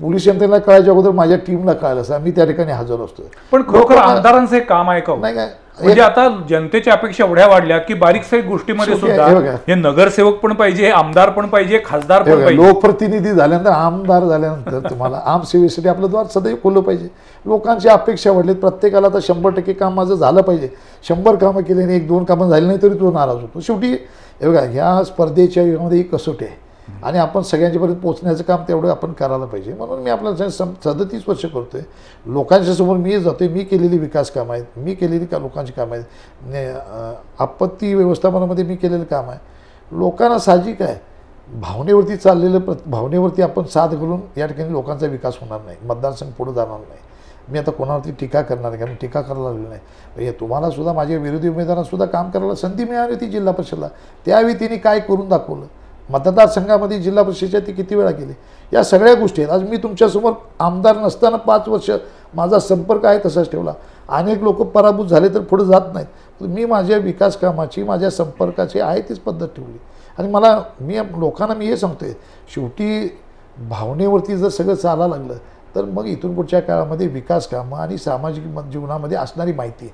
पोलीस यंत्रणेला कळायच्या अगोदर माझ्या टीमला कळालं असं मी त्या ठिकाणी हजर असतो. पण खरोखर आमदारांचं हे काम आहे का? नाही काय, म्हणजे आता जनतेच्या अपेक्षा एवढ्या वाढल्या की बारीक सारीक गोष्टीमध्ये सुद्धा हे नगरसेवक पण पाहिजे, आमदार पण पाहिजे, खासदार पण पाहिजे. लोकप्रतिनिधी झाल्यानंतर, आमदार झाल्यानंतर तुम्हाला आमसेवेसाठी आपलं द्वार सदैव खुलं पाहिजे. लोकांची अपेक्षा वाढलीत. प्रत्येकाला आता 100% काम माझं झालं पाहिजे. 100 कामं केले नाही, 1-2 कामं झाली नाही तरी तो नाराज होतो. शेवटी हे बघा, ह्या स्पर्धेच्या युगामध्ये ही कसोटी आहे आणि आपण सगळ्यांच्यापर्यंत पोहोचण्याचं काम तेवढं आपण करायला पाहिजे. म्हणून मी आपल्याला 37 वर्ष करतोय. लोकांच्या समोर मी जातोय. मी केलेली विकास कामं आहेत, मी केलेली लोकांची कामं आहेत, आपत्ती व्यवस्थापनामध्ये मी केलेलं काम आहे. लोकांना साहजिक आहे, भावनेवरती चाललेलं भावनेवरती आपण साथ घालून या ठिकाणी लोकांचा विकास होणार नाही, मतदारसंघ पुढे जाणार नाही. मी आता कोणावरती टीका करणार नाही, कारण टीका करायला लागली नाही. तुम्हाला सुद्धा, माझ्या विरोधी उमेदवारांना काम करायला संधी मिळाली होती जिल्हा परिषदला. त्यावेळी तिने काय करून दाखवलं, मतदारसंघामध्ये जिल्हा परिषदेच्या ती किती वेळा केली, या सगळ्या गोष्टी आहेत. आज मी तुमच्यासमोर आमदार नसताना 5 वर्ष माझा संपर्क आहे तसाच ठेवला. अनेक लोक पराभूत झाले तर पुढे जात नाहीत. मी माझ्या विकास कामाची, माझ्या संपर्काची आहे तीच पद्धत ठेवली. आणि मी लोकांना हे सांगतोय, शेवटी भावनेवरती जर सगळं चालायला लागलं तर मग इथून पुढच्या काळामध्ये विकास कामं आणि सामाजिक जीवनामध्ये असणारी माहिती,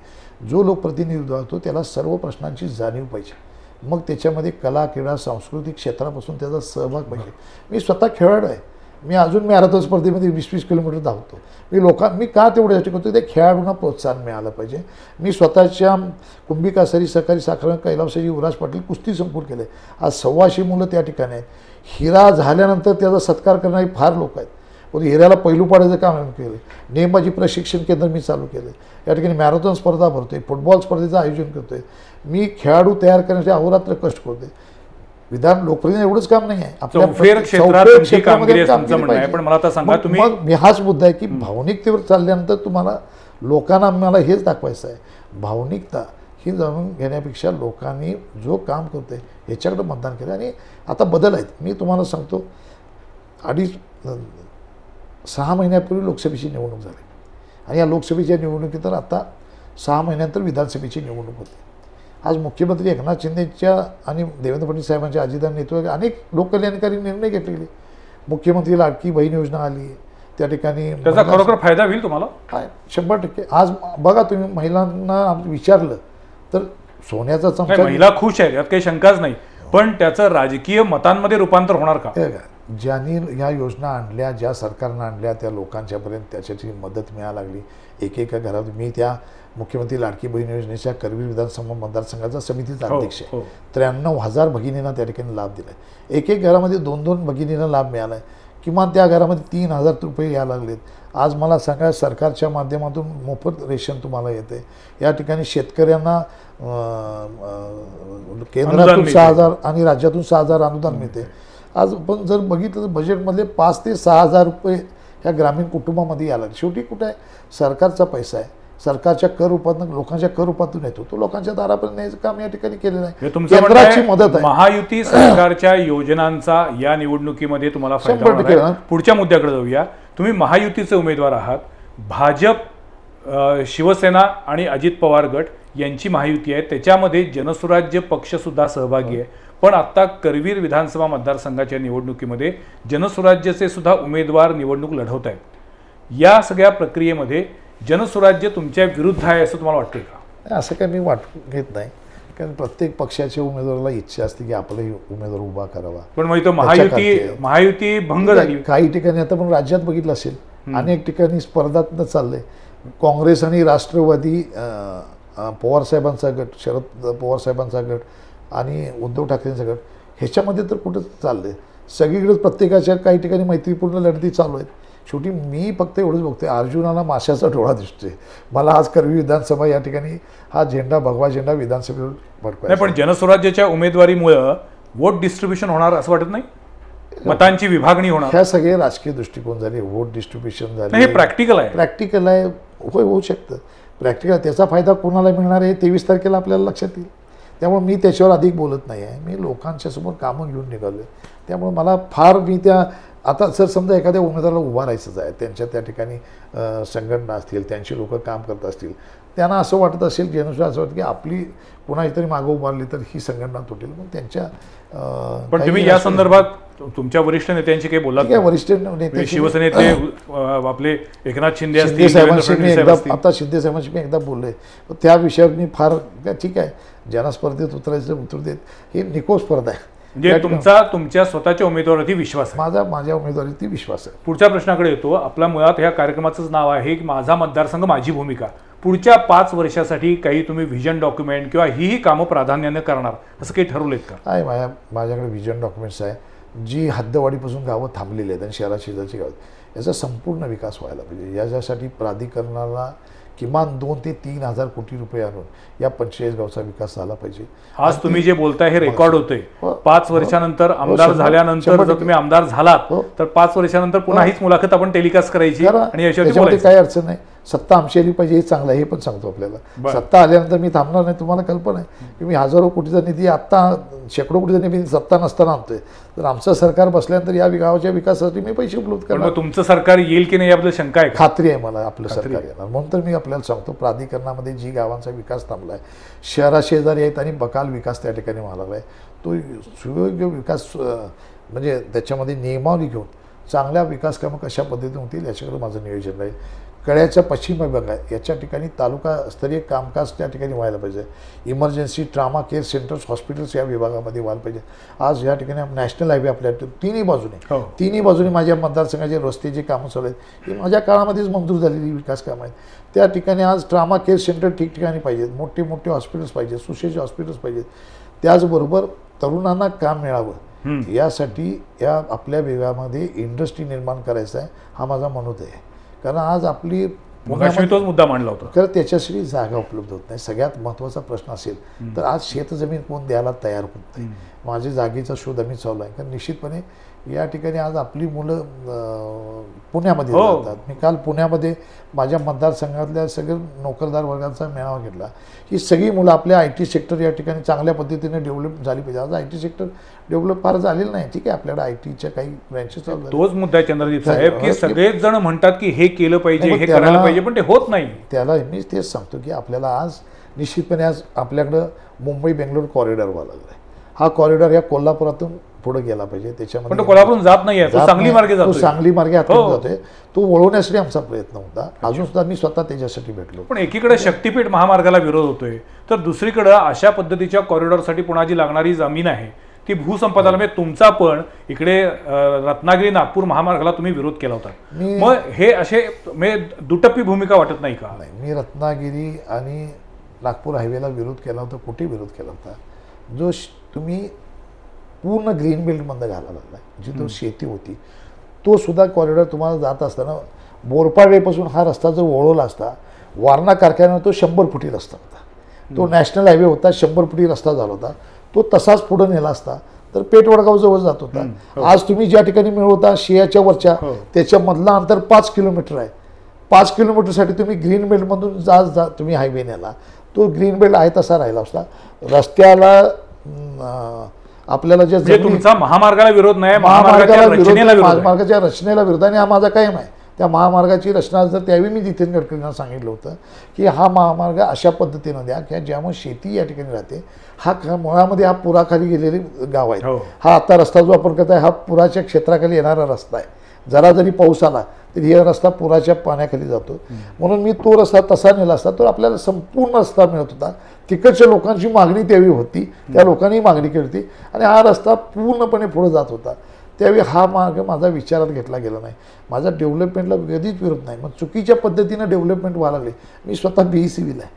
जो लोकप्रतिनिधी होतो त्याला सर्व प्रश्नांची जाणीव पाहिजे. मग त्याच्यामध्ये कला, क्रीडा, सांस्कृतिक क्षेत्रापासून त्याचा सहभाग पाहिजे. मी स्वतः खेळाडू आहे. मी अजून मॅरेथॉन स्पर्धेमध्ये 20-20 किलोमीटर धावतो. मी का तेवढ्यासाठी करतो, त्या खेळाडूंना प्रोत्साहन मिळालं पाहिजे. मी स्वतःच्या कुंभिकास्तरी सहकारी साखर कैलासजी युवराज पाटील कुस्ती संकुल केले. आज 125 मुलं त्या ठिकाणी आहेत. हिरा झाल्यानंतर त्याचा सत्कार करणारे फार लोक आहेत. हिऱ्याला पैलू पाडायचं काम आम्ही केलं. नेमबाजी प्रशिक्षण केंद्र मी चालू केलं. या ठिकाणी मॅरेथॉन स्पर्धा भरतोय, फुटबॉल स्पर्धेचं आयोजन करतोय. मी खेळाडू तयार करण्यासाठी अहोरात्र कष्ट करतोय. लोकप्रतिनिधी एवढंच काम नाही आहे, आपल्या मग मी हाच मुद्दा आहे की भावनिकतेवर चालल्यानंतर तुम्हाला लोकांना मला हेच दाखवायचं आहे, भावनिकता ही जाणून घेण्यापेक्षा लोकांनी जो काम करतोय ह्याच्याकडे मतदान केलं. आणि आता बदल आहेत. मी तुम्हाला सांगतो, 6 महिन्यापूर्वी लोकसभेची निवडणूक झाली आणि या लोकसभेच्या निवडणुकीत आता 6 महिन्यानंतर विधानसभेची निवडणूक होती. आज मुख्यमंत्री एकनाथ शिंदेच्या आणि देवेंद्र फडणवीस साहेबांच्या अजितदार नेतृत्वात अनेक लोककल्याणकारी निर्णय घेतले गेले. मुख्यमंत्री लाडकी बहीण योजना आली, त्या ठिकाणी त्याचा खरोखर फायदा होईल तुम्हाला? काय 100%. आज बघा तुम्ही महिलांना विचारलं तर सोन्याचा चमचा, महिला खुश आहेत यात काही शंकाच नाही, पण त्याचं राजकीय मतांमध्ये रूपांतर होणार का? ज्यांनी ह्या योजना आणल्या, ज्या सरकारनं आणल्या, त्या लोकांच्यापर्यंत त्याच्याची मदत मिळायला लागली. एकेका घरात मी त्या मुख्यमंत्री लाडकी बहीण योजनेच्या करवीर विधानसभा मतदारसंघाचा समितीचा अध्यक्ष आहे. 93,000 भगिनींना त्या ठिकाणी लाभ दिला. एक घरामध्ये 2-2 भगिनींना लाभ मिळाला आहे. किमान त्या घरामध्ये 3,000 रुपये यायला लागलेत. आज मला सांगा, सरकारच्या माध्यमातून मोफत रेशन तुम्हाला येते. या ठिकाणी शेतकऱ्यांना केंद्रातून 6,000 आणि राज्यातून 6,000 अनुदान मिळते. आज पण जर बघितलं तर बजेटमध्ये 5 ते 6,000 रुपये ह्या ग्रामीण कुटुंबामध्ये यायला. शेवटी कुठं आहे, सरकारचा पैसा आहे, सरकारच्या कर रूपातून, लोकांच्या कर रूपातून येतो, तो लोकांच्या दारापर्यंत न्यायचं काम या ठिकाणी केलेलं आहे. केंद्राची मदत आहे. महायुती सरकारच्या योजनांचा या निवडणुकीमध्ये तुम्हाला फायदा होणार आहे. पुढच्या मुद्द्याकडे जाऊया. तुम्ही महायुतीचे उमेदवार आहात. भाजप, शिवसेना आणि अजित पवार गट यांची महायुती आहे. त्याच्यामध्ये जनसुराज्य पक्ष सुद्धा सहभागी आहे. पण आता करवीर विधानसभा मतदारसंघाच्या निवडणुकीमध्ये जनसुराज्यचे सुद्धा उमेदवार निवडणूक लढवत आहेत. या सगळ्या प्रक्रियेमध्ये जनसुराज्य तुमच्या विरुद्ध आहे असं तुम्हाला वाटतं का? असं काही मी वाटून घेत नाही, कारण प्रत्येक पक्षाच्या उमेदवाराला इच्छा असते की आपलाही उमेदवार उभा करावा. पण मग इथं महायुती भंग झाली. काही ठिकाणी आता पण राज्यात बघितलं असेल, अनेक ठिकाणी स्पर्धात्मक चाललंय. काँग्रेस आणि राष्ट्रवादी, पवारसाहेबांचा गट, शरद पवारसाहेबांचा गट आणि उद्धव ठाकरेंचा गट, ह्याच्यामध्ये तर कुठं चाललंय. सगळीकडेच प्रत्येकाच्या काही ठिकाणी मैत्रीपूर्ण लढती चालू आहेत. शेवटी मी फक्त एवढंच बघतोय, अर्जुनाला माशाचा डोळा दिसतोय. मला आज करवीर विधानसभा या ठिकाणी हा झेंडा, भगवा झेंडा विधानसभेवर फडकवायचा. पण जनसुराज्याच्या उमेदवारीमुळं वोट डिस्ट्रीब्युशन होणार असं वाटत नाही? मतांची विभागणी होणार? ह्या सगळे राजकीय दृष्टिकोन झाले, वोट डिस्ट्रीब्युशन झाले. हे प्रॅक्टिकल आहे. प्रॅक्टिकल आहे, होय, होऊ शकतं प्रॅक्टिकल. त्याचा फायदा कोणाला मिळणार आहे 23 तारखेला आपल्याला लक्षात येईल. त्यामुळे मी त्याच्यावर अधिक बोलत नाही आहे. मी लोकांच्या समोर कामं घेऊन निघालो आहे. त्यामुळे मला फार मी त्या आता जर समजा एखाद्या उमेदवाराला उभा राहायचंच आहे, त्यांच्या त्या ठिकाणी संघटना असतील, त्यांची लोक काम करत असतील, त्यांना असं वाटत असेल, जनसुद्धा असं वाटतं की आपली कुणाही तरी मागं उभारली तर ही संघटना तुटेल. मग त्यांच्या पण तुम्ही या संदर्भात तुमच्या वरिष्ठ नेत्यांशी काही बोललात? वरिष्ठ नेते शिवसेनेचे आपले एकनाथ शिंदे साहेबांशी मी एकदा, आता शिंदे साहेबांशी मी एकदा बोललोय. त्या विषयावर मी फार ठीक आहे, ज्यांना स्पर्धेत उतरायचं उतरू देत, ही निकोप स्पर्धा आहे. म्हणजे तुमच्या स्वतःच्या उमेदवारावरती विश्वास आहे? माझ्या उमेदवारीवरती विश्वास आहे. पुढच्या प्रश्नाकडे येतो. आपला मुळात ह्या कार्यक्रमाचंच नाव आहे की माझा मतदारसंघ माझी भूमिका. पुढच्या 5 वर्षासाठी काही तुम्ही व्हिजन डॉक्युमेंट किंवा ही कामं प्राधान्याने करणार असं काही ठरवलेत का? आहे, माझ्याकडे व्हिजन डॉक्युमेंट्स आहे. जी हद्दवाढीपासून गावं थांबलेली आहेत आणि शहराशेजारची गावं, याचा संपूर्ण विकास व्हायला पाहिजे. याच्यासाठी प्राधिकरणाला किमान 2 ते 3,000 कोटी रुपये आणून या 45 गावचा विकास झाला पाहिजे. आज तुम्ही जे बोलताय हे रेकॉर्ड होतंय. 5 वर्षानंतर आमदार झाल्यानंतर जर तुम्ही आमदार झालात तर 5 वर्षानंतर पुन्हा हीच मुलाखत आपण टेलिकास्ट करायची आणि याच्यामध्ये काही अडचण नाही. सत्ता आमची आली पाहिजे हे चांगलं आहे, हे पण सांगतो आपल्याला. सत्ता आल्यानंतर मी थांबणार नाही. तुम्हाला कल्पना आहे की मी हजारो कोटीचा निधी, आत्ता शेकडो कोटीचा निधी सत्ता नसताना आणतोय. तर आमचं सरकार बसल्यानंतर या गावाच्या विकासासाठी मी पैसे उपलब्ध करणार. तुमचं सरकार येईल की नाही याबद्दल शंका आहे? खात्री आहे मला आपलं सरकार येणार. म्हणून तर मी आपल्याला सांगतो, प्राधिकरणामध्ये जी गावांचा विकास थांबला आहे, शहराशेजारी आहेत आणि बकाल विकास त्या ठिकाणी व्हायला आहे, तो सुयोग्य विकास म्हणजे त्याच्यामध्ये नियमावली घेऊन चांगल्या विकास कामं कशा पद्धतीने होतील याच्याकडे माझं नियोजन राहील. कळ्याच्या पश्चिम विभाग आहे, याच्या ठिकाणी तालुकास्तरीय कामकाज त्या ठिकाणी व्हायला पाहिजे. Emergency, trauma care centres, hospitals या विभागामध्ये व्हायला पाहिजे. आज या ठिकाणी नॅशनल हायवे आपल्या तिन्ही बाजूने माझ्या मतदारसंघाचे रस्ते जे कामं चालू आहेत ही माझ्या काळामध्येच मंजूर झालेली विकास कामं आहेत. त्या ठिकाणी आज ट्रामा केअर सेंटर ठिकठिकाणी पाहिजेत, मोठे मोठे हॉस्पिटल्स पाहिजेत, सुशेष हॉस्पिटल्स पाहिजेत. त्याचबरोबर तरुणांना काम मिळावं यासाठी या आपल्या विभागामध्ये इंडस्ट्री निर्माण करायचा आहे, हा माझा मनोदय आहे. कारण आज आपली तोच मुद्दा मांडला होता. तर त्याच्यासाठी जागा उपलब्ध होत नाही. सगळ्यात महत्त्वाचा प्रश्न असेल तर आज शेतजमीन कोण द्यायला तयार होत नाही. माझ्या जागेचा शोध आम्ही चालू आहे. कारण निश्चितपणे या ठिकाणी आज आपली मुलं पुण्यामध्ये जातात. मी काल पुण्यामध्ये माझ्या मतदारसंघातल्या सगळ्या नोकरदार वर्गाचा मेळावा घेतला. ही सगळी मुलं आपल्या IT सेक्टर या ठिकाणी चांगल्या पद्धतीने डेव्हलप झाली पाहिजे. आज IT सेक्टर डेव्हलप फार झालेलं नाही. ठीक आहे, आपल्याला ITच्या काही ब्रँचेस चालू आहेत. तोच मुद्दा आहे चंद्रजीत साहेब की सगळेच जण म्हणतात की हे केलं पाहिजे, हे करायला पाहिजे, पण ते होत नाही. त्याला मीच तेच सांगतो की आपल्याला आज निश्चितपणे आज आपल्याकडं मुंबई बेंगलोर कॉरिडॉर व्हायला लागला आहे. हा कॉरिडॉर या कोल्हापुरातून पुढे गेला पाहिजे. पण तो त्याच्यामध्ये कोल्हापूरून जात नाहीये, तो सांगली मार्गे तो जातो. सांगली मार्गे हातून हो. जातोय. तो वळवण्यासाठी आमचा प्रयत्न होता. अजून सुद्धा मी स्वतः त्याच्यासाठी भेटलो. पण एकीकडे शक्तीपीठ महामार्गाला विरोध होतोय, तर दुसरीकडे अशा पद्धतीच्या कॉरिडॉरसाठी पुण्याची लागणारी जमीन आहे ती भूसंपादनाला, म्हणजे तुमचा पण इकडे रत्नागिरी नागपूर महामार्गाला तुम्ही विरोध केला होता. मग हे असे म्हणजे दुटप्पी भूमिका वाटत नाही का? नाही, मी रत्नागिरी आणि नागपूर हायवेला विरोध केला होता. कुठे विरोध केला होता? जो तुम्ही पूर्ण ग्रीन बेल्टमध्ये घालायला लागला, जिथं शेती होती, तो सुद्धा कॉरिडॉर तुम्हाला जात असताना बोरपाडेपासून हा रस्ता जर वळवला असता, वारणा कारखान्यानं तो 100 फुटी रस्ता होता. तो नॅशनल हायवे होता, 100 फुटी रस्ता झाला होता. तो तसाच पुढे नेला असता तर पेठ वडगाव जवळ जात होता. आज तुम्ही ज्या ठिकाणी मिळवता शियाच्या वरच्या, त्याच्यामधला अंतर 5 किलोमीटर आहे. 5 किलोमीटरसाठी तुम्ही ग्रीन बेल्टमधून जा तुम्ही हायवे नेला, तो ग्रीन बेल्ट आहे तसा राहिला असता. रस्त्याला आपल्याला जे तुमचा महामार्गाला विरोध नाही, महामार्गाच्या रचनेला रचनेला विरोधाने हा माझा कायम आहे. त्या महामार्गाची रचना जर त्यावेळी मी नितीन गडकरींना सांगितलं होतं की हा महामार्ग अशा पद्धतीनं द्या की ज्यामुळे शेती या ठिकाणी राहते. हा मुळामध्ये हा पुराखाली गेलेले गाव आहे. हा आता रस्ता जो आपण करताय हा पुराच्या क्षेत्राखाली येणारा रस्ता आहे. जरा जरी पाऊस आला तरी हा रस्ता पुराच्या पाण्याखाली जातो. म्हणून मी तो रस्ता तसा नेला असता तर आपल्याला संपूर्ण रस्ता मिळत होता. तिकडच्या लोकांची मागणी त्यावेळी होती, त्या लोकांनी मागणी केली होती आणि हा रस्ता पूर्णपणे पुढे जात होता. त्यावेळी हा मार्ग माझा विचारात घेतला गेला नाही. माझा डेव्हलपमेंटला कधीच विरोध नाही. मग चुकीच्या पद्धतीनं डेव्हलपमेंट व्हायला लागले. मी स्वतः BE-CIVIL आहे.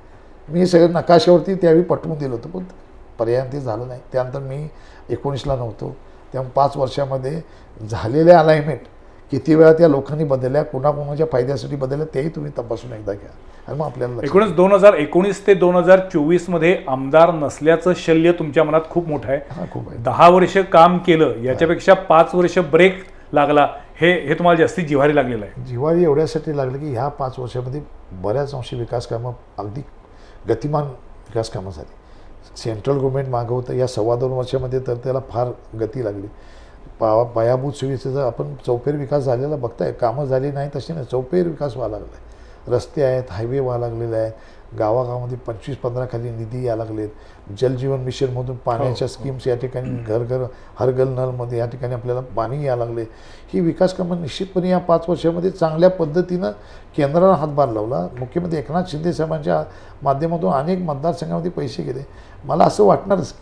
मी सगळं नकाशावरती त्यावेळी पटवून दिलं होतं, पण पर्यायाने ते झालं नाही. त्यानंतर मी 19ला नव्हतो, त्यामुळे 5 वर्षामध्ये झालेल्या अलाइनमेंट किती वेळा त्या लोकांनी बदलल्या, कोणाकोणाच्या फायद्यासाठी बदलल्या, तेही तुम्ही तपासून एकदा घ्या. आणि मग आपल्याला 2019 ते 2024 मध्ये आमदार नसल्याचं शल्य तुमच्या मनात खूप मोठं आहे. खूप आहे. 10 वर्ष काम केलं, याच्यापेक्षा 5 वर्ष ब्रेक लागला, हे तुम्हाला जास्ती जिव्हारी लागलेलं आहे. जिव्हारी एवढ्यासाठी लागलं की ह्या 5 वर्षामध्ये बऱ्याच अंशी विकास कामं, अगदी गतिमान विकास कामं झाली. सेंट्रल गव्हर्नमेंट मागं होतं, या 2.25 वर्षामध्ये तर त्याला फार गती लागली. पायाभूत सुविधेचा जर आपण चौफेर विकास झालेला बघताय, कामं झाली नाही तशी नाही, चौफेर विकास व्हायला लागला आहे. रस्ते आहेत, हायवे व्हायला लागलेले आहेत, गावागावामध्ये 25-15 खाली निधी यायला लागलेत. जलजीवन मिशनमधून पाण्याच्या स्कीम्स या ठिकाणी घर घर हर घर नलमध्ये या ठिकाणी आपल्याला पाणी यायला लागले. ही विकास कामं निश्चितपणे या 5 वर्षामध्ये चांगल्या पद्धतीनं केंद्रानं हातभार लावला. मुख्यमंत्री एकनाथ शिंदे साहेबांच्या माध्यमातून अनेक मतदारसंघामध्ये पैसे गेले. मला असं वाटणारच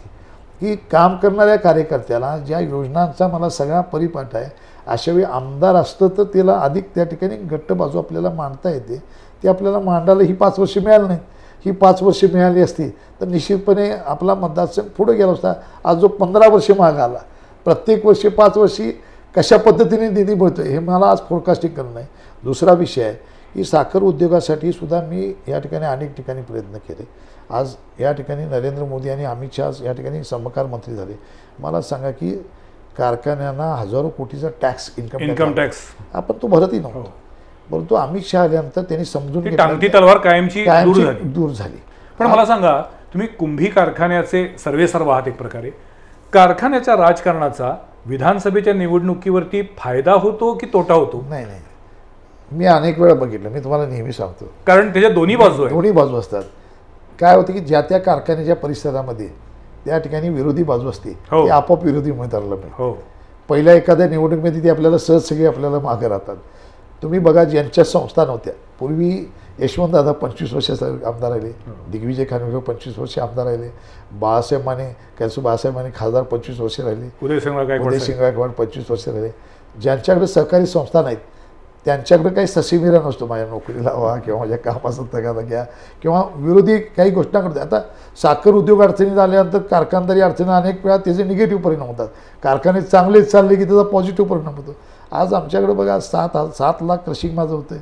की काम करणाऱ्या कार्यकर्त्याला ज्या योजनांचा मला सगळा परिपाठ आहे, अशावेळी आमदार असतं तर त्याला अधिक त्या ठिकाणी घट्ट बाजू आपल्याला मांडता येते. ते आपल्याला मांडायला ही 5 वर्ष मिळाली नाहीत. ही 5 वर्ष मिळाली असती तर निश्चितपणे आपला मतदारसंघ पुढे गेला असता. आज जो 15 वर्ष माग आला, प्रत्येक वर्षी 5 वर्षी कशा पद्धतीने निधी मिळतो हे मला आज फोरकास्टिंग करणं नाही. दुसरा विषय आहे की साखर उद्योगासाठी सुद्धा मी या ठिकाणी अनेक ठिकाणी प्रयत्न केले. आज या ठिकाणी नरेंद्र मोदी आणि अमित शहा या ठिकाणी सहकार मंत्री झाले. मला सांगा की कारखान्यांना हजारो कोटीचा टॅक्स इन्कम टॅक्स आपण तो भरतही नव्हतो, परंतु अमित शहा आल्यानंतर त्यांनी समजून टांगती तलवार कायमची दूर झाली. पण मला सांगा, तुम्ही कुंभी कारखान्याचे सर्वेसर्वा आहात एक प्रकारे. कारखान्याच्या राजकारणाचा विधानसभेच्या निवडणुकीवरती फायदा होतो की तोटा होतो? नाही, मी अनेक वेळा बघितलं. मी तुम्हाला नेहमी सांगतो, कारण त्याच्या दोन्ही बाजू आहेत. दोन्ही बाजू असतात. काय होतं की ज्या त्या कारखान्याच्या परिसरामध्ये त्या ठिकाणी विरोधी बाजू असते, ती आपोआप विरोधी उमेदवाराला मिळते. पहिल्या एखाद्या निवडणुकीमध्ये ती आपल्याला सहज सगळी आपल्याला मागे राहतात. तुम्ही बघा, ज्यांच्या संस्था नव्हत्या पूर्वी, यशवंत दादा 25 वर्ष आमदार राहिले, दिग्विजय खानविलकर 25 वर्ष आमदार राहिले, बाळासाहेब माने खासदार 25 वर्ष राहिले, उदयसिंग गायकवाड 25 वर्ष राहिले. ज्यांच्याकडे सहकारी संस्था नाहीत त्यांच्याकडे काही ससीमिरा नसतो, माझ्या नोकरीला व्हा किंवा माझ्या कामाचा तगादा घ्या किंवा विरोधी काही गोष्टांकडे. आता साखर उद्योग अडचणीत आल्यानंतर कारखानदारी अडचणी अनेक वेळा त्याचे निगेटिव्ह परिणाम होतात. कारखाने चांगलेच चालले की त्याचा पॉझिटिव्ह परिणाम होतो. आज आमच्याकडे बघा 7 लाख क्रशिंग माझं होतं.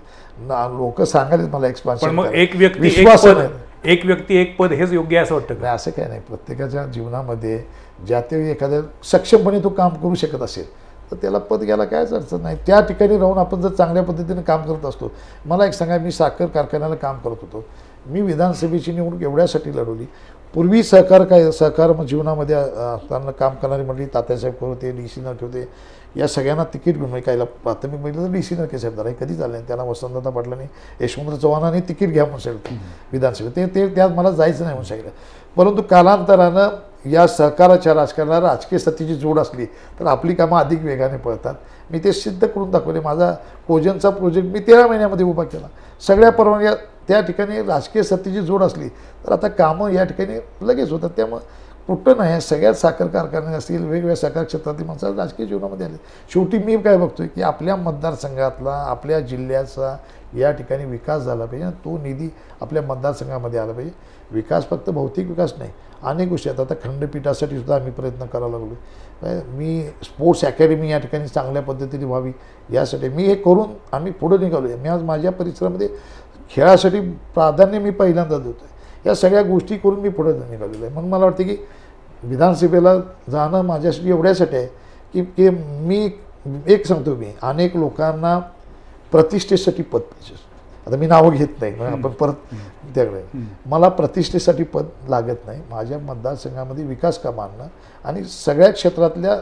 लोक सांगायला मला एक्सपान्शन, विश्वास एक व्यक्ती एक पद हेच योग्य आहे असं वाटतं? नाही, असं काय नाही. प्रत्येकाच्या जीवनामध्ये ज्या ते एखाद्या सक्षमपणे तो काम करू शकत असेल तर त्याला पद घ्यायला कायच अडचण नाही. त्या ठिकाणी राहून आपण जर चांगल्या पद्धतीने काम करत असतो. मला एक सांगा, मी साखर कारखान्याला काम करत होतो. मी विधानसभेची निवडणूक एवढ्यासाठी लढवली. पूर्वी सहकार जीवनामध्ये असताना काम करणारी मंडळी, तात्यासाहेब होते, DC नरके होते, या सगळ्यांना तिकीट घेऊन कायला प्राथमिक बघितलं तर DC नरके साहेब कधी झालं नाही. त्यांना वसंतदादा पाटलांनी, यशवंत चव्हाणांनी तिकीट घ्या म्हणून सांगितलं विधानसभेत. ते त्यात मला जायचं नाही म्हणून सांगितलं. परंतु कालांतरानं या सहकाराच्या राजकारणाला राजकीय सत्तेची जोड असली तर आपली कामं अधिक वेगाने पळतात. मी ते सिद्ध करून दाखवले. माझा कोजनचा प्रोजेक्ट मी 13 महिन्यामध्ये उभा केला. सगळ्या परवानग्या त्या ठिकाणी राजकीय सत्तेची जोड असली तर आता कामं या ठिकाणी लगेच होतात. त्यामुळे कुठं नाही, सगळ्यात साखर कारखाने असतील, वेगवेगळ्या सहकार क्षेत्रातील माणसं राजकीय जीवनामध्ये आले. शेवटी मी काय बघतोय की आपल्या मतदारसंघातला, आपल्या जिल्ह्याचा या ठिकाणी विकास झाला पाहिजे. तो निधी आपल्या मतदारसंघामध्ये आला पाहिजे. विकास फक्त भौतिक विकास नाही, अनेक गोष्टी आहेत. आता खंडपीठासाठी सुद्धा आम्ही प्रयत्न करायला लागलो. मी स्पोर्ट्स अकॅडमी या ठिकाणी चांगल्या पद्धतीने व्हावी यासाठी मी हे करून आम्ही पुढे निघालो आहे. मी आज माझ्या परिसरामध्ये खेळासाठी प्राधान्य मी पहिल्यांदा देतो आहे. या सगळ्या गोष्टी करून मी पुढे निघालेलो आहे. म्हणून मला वाटतं की विधानसभेला जाणं माझ्यासाठी एवढ्यासाठी आहे की मी एक सांगतो, मी अनेक लोकांना प्रतिष्ठेसाठी पद पाहिजे. आता मी नावं घेत नाही, आपण परत त्याकडे. मला प्रतिष्ठेसाठी पद लागत नाही. माझ्या मतदारसंघामध्ये विकास कामं आणणं आणि सगळ्या क्षेत्रातल्या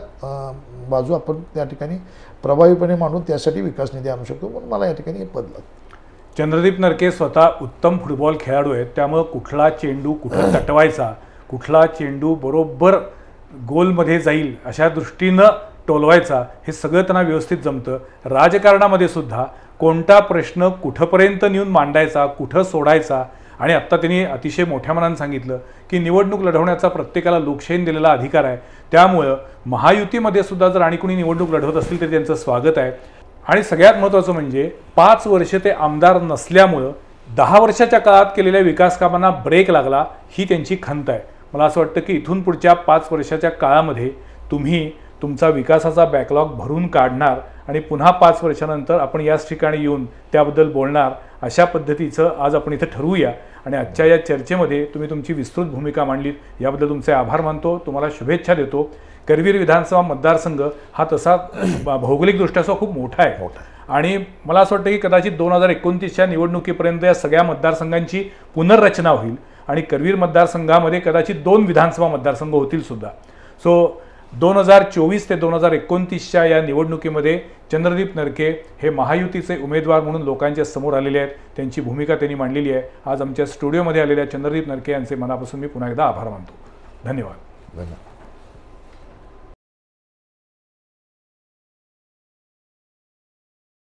बाजू आपण त्या ठिकाणी प्रभावीपणे मांडून त्यासाठी विकास निधी आणू शकतो. म्हणून मला या ठिकाणी हे पद लागतं. चंद्रदीप नरके स्वतः उत्तम फुटबॉल खेळाडू आहेत. त्यामुळं कुठला चेंडू कुठं तटवायचा, कुठला चेंडू बरोबर गोलमध्ये जाईल अशा दृष्टीनं टोलवायचा, हे सगळं त्यांना व्यवस्थित जमतं. राजकारणामध्ये सुद्धा कोणता प्रश्न कुठंपर्यंत नेऊन मांडायचा, कुठं सोडायचा. आणि आत्ता त्यांनी अतिशय मोठ्या मनानं सांगितलं की निवडणूक लढवण्याचा प्रत्येकाला लोकशाहीने दिलेला अधिकार आहे. त्यामुळं महायुतीमध्ये सुद्धा जर आणि कोणी निवडणूक लढवत असतील तर त्यांचं स्वागत आहे. आणि सगळ्यात महत्त्वाचं म्हणजे 5 वर्ष ते आमदार नसल्यामुळं 10 वर्षाच्या काळात केलेल्या विकास कामांना ब्रेक लागला, ही त्यांची खंत आहे. मला असं वाटतं की इथून पुढच्या 5 वर्षाच्या काळामध्ये तुम्ही तुमचा विकासाचा बॅकलॉग भरून काढणार आणि पुन्हा 5 वर्षानंतर आपण याच ठिकाणी येऊन त्याबद्दल बोलणार, अशा पद्धतीचं आज आपण इथं ठरवूया. आणि आजच्या या चर्चेमध्ये तुम्ही तुमची विस्तृत भूमिका मांडलीत, याबद्दल तुमचे आभार मानतो. तुम्हाला शुभेच्छा देतो. करवीर विधानसभा मतदारसंघ हा तसा भौगोलिकदृष्ट्या खूप मोठा आहे आणि मला असं वाटतं की कदाचित 2029च्या निवडणुकीपर्यंत या सगळ्या मतदारसंघांची पुनर्रचना होईल आणि करवीर मतदारसंघामध्ये कदाचित 2 विधानसभा मतदारसंघ होतील सुद्धा. सो 2024 ते 2029च्या या निवडणुकीमध्ये चंद्रदीप नरके हे महायुतीचे उमेदवार म्हणून लोकांच्या समोर आलेले आहेत. त्यांची भूमिका त्यांनी मांडलेली आहे. आज आमच्या स्टुडिओमध्ये आलेल्या चंद्रदीप नरके यांचे मनापासून मी पुन्हा एकदा आभार मानतो. धन्यवाद.